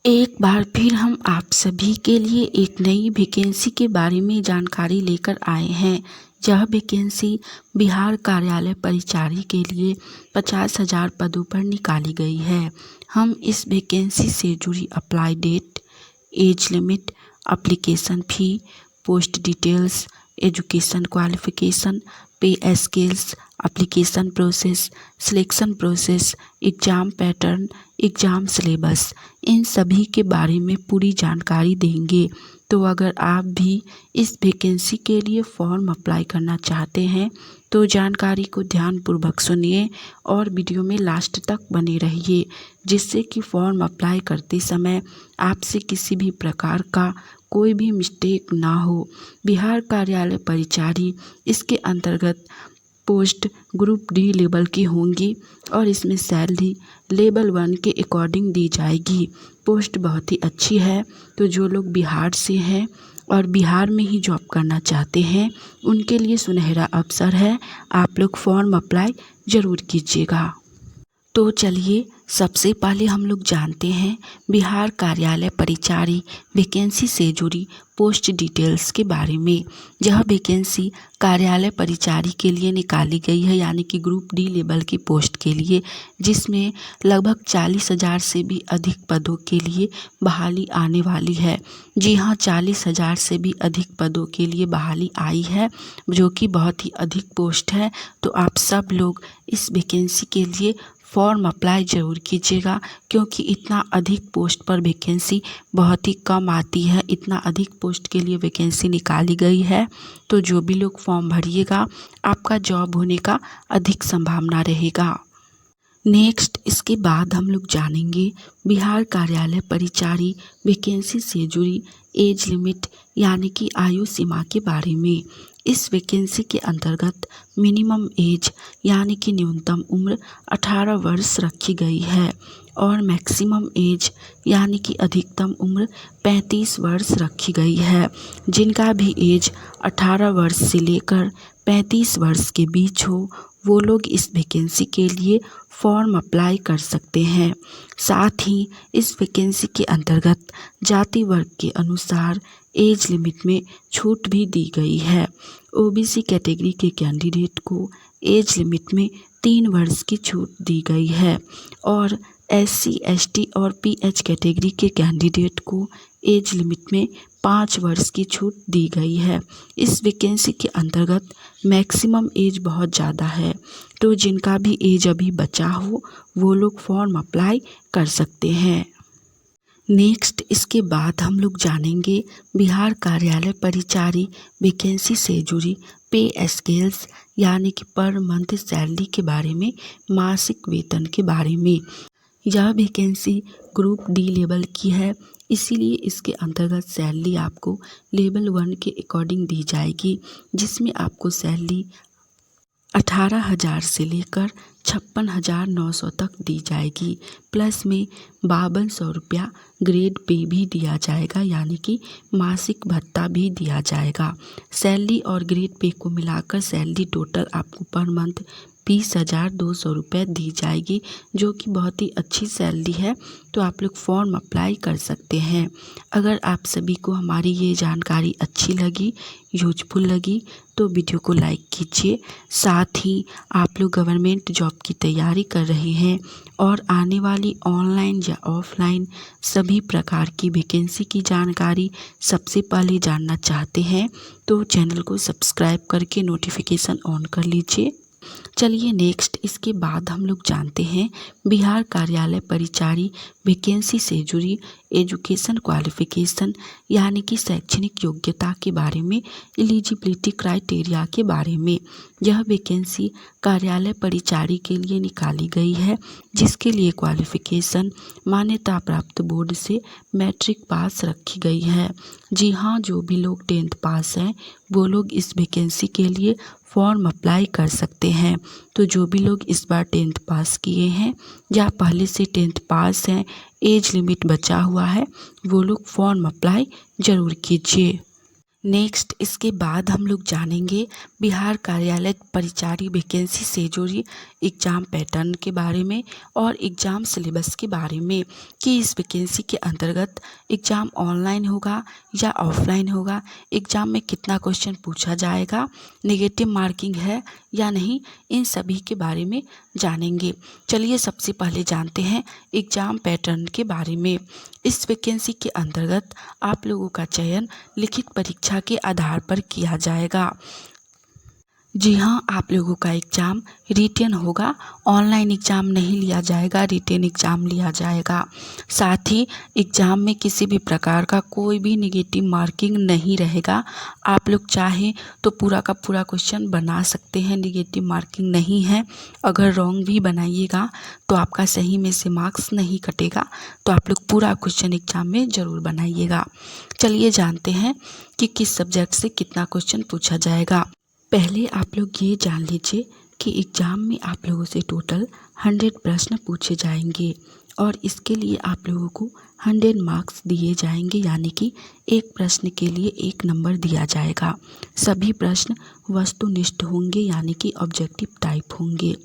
एक बार फिर हम आप सभी के लिए एक नई वैकेंसी के बारे में जानकारी लेकर आए हैं। यह वैकेंसी बिहार कार्यालय परिचारी के लिए 50,000 पदों पर निकाली गई है। हम इस वैकेंसी से जुड़ी apply date, age limit, application fee, post details, education qualification, pay scales, application process, selection process, exam pattern, exam syllabus, इन सभी के बारे में पूरी जानकारी देंगे। तो अगर आप भी इस वैकेंसी के लिए फॉर्म अप्लाई करना चाहते हैं तो जानकारी को ध्यानपूर्वक सुनिए और वीडियो में लास्ट तक बने रहिए, जिससे कि फॉर्म अप्लाई करते समय आपसे किसी भी प्रकार का कोई भी मिस्टेक ना हो। बिहार कार्यालय परिचारी इसके अंतर्गत पोस्ट ग्रुप डी लेवल की होंगी और इसमें सैलरी लेवल 1 के अकॉर्डिंग दी जाएगी। पोस्ट बहुत ही अच्छी है, तो जो लोग बिहार से हैं और बिहार में ही जॉब करना चाहते हैं उनके लिए सुनहरा अवसर है। आप लोग फॉर्म अप्लाई ज़रूर कीजिएगा। तो चलिए सबसे पहले हम लोग जानते हैं बिहार कार्यालय परिचारी वैकेंसी से जुड़ी पोस्ट डिटेल्स के बारे में। यह वैकेंसी कार्यालय परिचारी के लिए निकाली गई है, यानी कि ग्रुप डी लेवल की पोस्ट के लिए, जिसमें लगभग 40,000 से भी अधिक पदों के लिए बहाली आने वाली है। जी हाँ, 40,000 से भी अधिक पदों के लिए बहाली आई है, जो कि बहुत ही अधिक पोस्ट है। तो आप सब लोग इस वैकेंसी के लिए फॉर्म अप्लाई ज़रूर कीजिएगा, क्योंकि इतना अधिक पोस्ट पर वैकेंसी बहुत ही कम आती है। इतना अधिक पोस्ट के लिए वैकेंसी निकाली गई है, तो जो भी लोग फॉर्म भरिएगा आपका जॉब होने का अधिक संभावना रहेगा। नेक्स्ट इसके बाद हम लोग जानेंगे बिहार कार्यालय परिचारी वैकेंसी से जुड़ी एज लिमिट यानी कि आयु सीमा के बारे में। इस वैकेंसी के अंतर्गत मिनिमम एज यानी कि न्यूनतम उम्र 18 वर्ष रखी गई है और मैक्सिमम एज यानी कि अधिकतम उम्र 35 वर्ष रखी गई है। जिनका भी एज 18 वर्ष से लेकर 35 वर्ष के बीच हो वो लोग इस वैकेंसी के लिए फॉर्म अप्लाई कर सकते हैं। साथ ही इस वैकेंसी के अंतर्गत जाति वर्ग के अनुसार एज लिमिट में छूट भी दी गई है। ओबीसी कैटेगरी के कैंडिडेट को एज लिमिट में 3 वर्ष की छूट दी गई है और SC, ST और PH कैटेगरी के कैंडिडेट को एज लिमिट में 5 वर्ष की छूट दी गई है। इस वैकेंसी के अंतर्गत मैक्सिमम एज बहुत ज़्यादा है, तो जिनका भी एज अभी बचा हो वो लोग फॉर्म अप्लाई कर सकते हैं। नेक्स्ट इसके बाद हम लोग जानेंगे बिहार कार्यालय परिचारी वैकेंसी से जुड़ी पे स्केल्स यानी कि पर मंथ सैलरी के बारे में, मासिक वेतन के बारे में। यह वैकेंसी ग्रुप डी लेवल की है, इसीलिए इसके अंतर्गत सैलरी आपको लेवल 1 के अकॉर्डिंग दी जाएगी, जिसमें आपको सैलरी 18,000 से लेकर 56,900 तक दी जाएगी। प्लस में 5200 रुपया ग्रेड पे भी दिया जाएगा, यानी कि मासिक भत्ता भी दिया जाएगा। सैलरी और ग्रेड पे को मिलाकर सैलरी टोटल आपको पर मंथ 20,200 रुपये दी जाएगी, जो कि बहुत ही अच्छी सैलरी है। तो आप लोग फॉर्म अप्लाई कर सकते हैं। अगर आप सभी को हमारी ये जानकारी अच्छी लगी, यूजफुल लगी, तो वीडियो को लाइक कीजिए। साथ ही आप लोग गवर्नमेंट जॉब की तैयारी कर रहे हैं और आने वाली ऑनलाइन या ऑफलाइन सभी प्रकार की वैकेंसी की जानकारी सबसे पहले जानना चाहते हैं तो चैनल को सब्सक्राइब करके नोटिफिकेशन ऑन कर लीजिए। चलिए नेक्स्ट इसके बाद हम लोग जानते हैं बिहार कार्यालय परिचारी वैकेंसी से जुड़ी एजुकेशन क्वालिफिकेशन यानी कि शैक्षणिक योग्यता के बारे में, एलिजिबिलिटी क्राइटेरिया के बारे में। यह वैकेंसी कार्यालय परिचारी के लिए निकाली गई है, जिसके लिए क्वालिफिकेशन मान्यता प्राप्त बोर्ड से मैट्रिक पास रखी गई है। जी हाँ, जो भी लोग 10th पास हैं वो लोग इस वैकेंसी के लिए फॉर्म अप्लाई कर सकते हैं। तो जो भी लोग इस बार 10th पास किए हैं या पहले से 10th पास हैं, एज लिमिट बचा हुआ है, वो लोग फॉर्म अप्लाई ज़रूर कीजिए। नेक्स्ट इसके बाद हम लोग जानेंगे बिहार कार्यालय परिचारी वैकेंसी से जुड़ी एग्ज़ाम पैटर्न के बारे में और एग्ज़ाम सिलेबस के बारे में कि इस वैकेंसी के अंतर्गत एग्ज़ाम ऑनलाइन होगा या ऑफलाइन होगा, एग्ज़ाम में कितना क्वेश्चन पूछा जाएगा, नेगेटिव मार्किंग है या नहीं, इन सभी के बारे में जानेंगे। चलिए सबसे पहले जानते हैं एग्ज़ाम पैटर्न के बारे में। इस वैकेंसी के अंतर्गत आप लोगों का चयन लिखित परीक्षा के आधार पर किया जाएगा। जी हाँ, आप लोगों का एग्ज़ाम रिटेन होगा, ऑनलाइन एग्ज़ाम नहीं लिया जाएगा, रिटेन एग्ज़ाम लिया जाएगा। साथ ही एग्ज़ाम में किसी भी प्रकार का कोई भी नेगेटिव मार्किंग नहीं रहेगा। आप लोग चाहें तो पूरा का पूरा क्वेश्चन बना सकते हैं, नेगेटिव मार्किंग नहीं है। अगर रॉन्ग भी बनाइएगा तो आपका सही में से मार्क्स नहीं कटेगा, तो आप लोग पूरा क्वेश्चन एग्ज़ाम में ज़रूर बनाइएगा। चलिए जानते हैं कि किस सब्जेक्ट से कितना क्वेश्चन पूछा जाएगा। पहले आप लोग ये जान लीजिए कि एग्ज़ाम में आप लोगों से टोटल 100 प्रश्न पूछे जाएंगे और इसके लिए आप लोगों को 100 मार्क्स दिए जाएंगे, यानी कि एक प्रश्न के लिए 1 नंबर दिया जाएगा। सभी प्रश्न वस्तुनिष्ठ होंगे, यानी कि ऑब्जेक्टिव टाइप होंगे।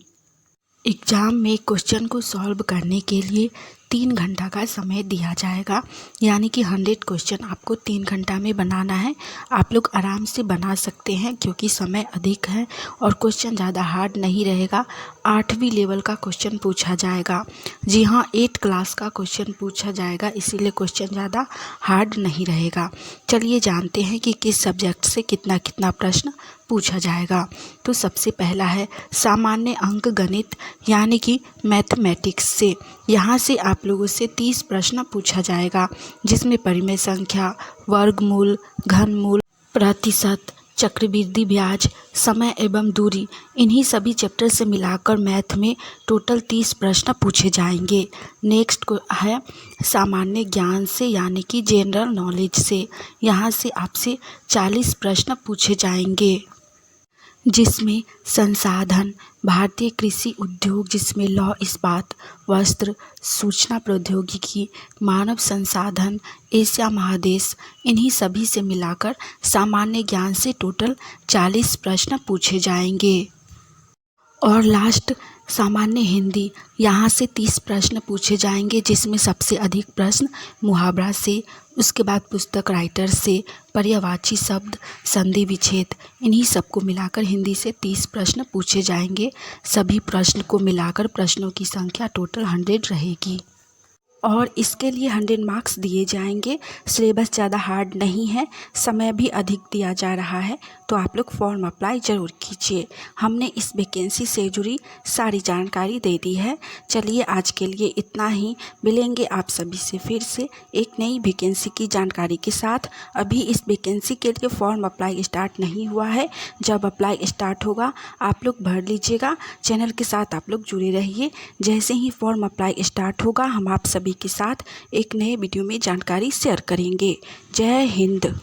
एग्ज़ाम में क्वेश्चन को सॉल्व करने के लिए 3 घंटा का समय दिया जाएगा, यानी कि 100 क्वेश्चन आपको 3 घंटा में बनाना है। आप लोग आराम से बना सकते हैं क्योंकि समय अधिक है और क्वेश्चन ज़्यादा हार्ड नहीं रहेगा। 8वीं लेवल का क्वेश्चन पूछा जाएगा। जी हाँ, 8 क्लास का क्वेश्चन पूछा जाएगा, इसीलिए क्वेश्चन ज़्यादा हार्ड नहीं रहेगा। चलिए जानते हैं कि किस सब्जेक्ट से कितना कितना प्रश्न पूछा जाएगा। तो सबसे पहला है सामान्य अंक गणित, यानी कि मैथमेटिक्स से। यहाँ से आप लोगों से 30 प्रश्न पूछा जाएगा, जिसमें परिमेय संख्या, वर्गमूल, घनमूल, प्रतिशत, चक्रवृद्धि ब्याज, समय एवं दूरी, इन्हीं सभी चैप्टर से मिलाकर मैथ में टोटल 30 प्रश्न पूछे जाएंगे। नेक्स्ट को है सामान्य ज्ञान से, यानी कि जनरल नॉलेज से। यहाँ से आपसे 40 प्रश्न पूछे जाएंगे, जिसमें संसाधन, भारतीय कृषि उद्योग, जिसमें लौह इस्पात, वस्त्र, सूचना प्रौद्योगिकी, मानव संसाधन, एशिया महादेश, इन्हीं सभी से मिलाकर सामान्य ज्ञान से टोटल 40 प्रश्न पूछे जाएंगे। और लास्ट सामान्य हिंदी, यहाँ से 30 प्रश्न पूछे जाएंगे, जिसमें सबसे अधिक प्रश्न मुहावरा से, उसके बाद पुस्तक राइटर से, पर्यायवाची शब्द, संधि विच्छेद, इन्हीं सबको मिलाकर हिंदी से 30 प्रश्न पूछे जाएंगे। सभी प्रश्न को मिलाकर प्रश्नों की संख्या टोटल 100 रहेगी और इसके लिए 100 मार्क्स दिए जाएंगे। सिलेबस ज़्यादा हार्ड नहीं है, समय भी अधिक दिया जा रहा है, तो आप लोग फॉर्म अप्लाई ज़रूर कीजिए। हमने इस वैकेंसी से जुड़ी सारी जानकारी दे दी है। चलिए आज के लिए इतना ही, मिलेंगे आप सभी से फिर से एक नई वैकेंसी की जानकारी के साथ। अभी इस वैकेंसी के लिए फॉर्म अप्लाई स्टार्ट नहीं हुआ है, जब अप्लाई स्टार्ट होगा आप लोग भर लीजिएगा। चैनल के साथ आप लोग जुड़े रहिए। जैसे ही फॉर्म अप्लाई स्टार्ट होगा हम आप सभी के साथ एक नए वीडियो में जानकारी शेयर करेंगे। जय हिंद।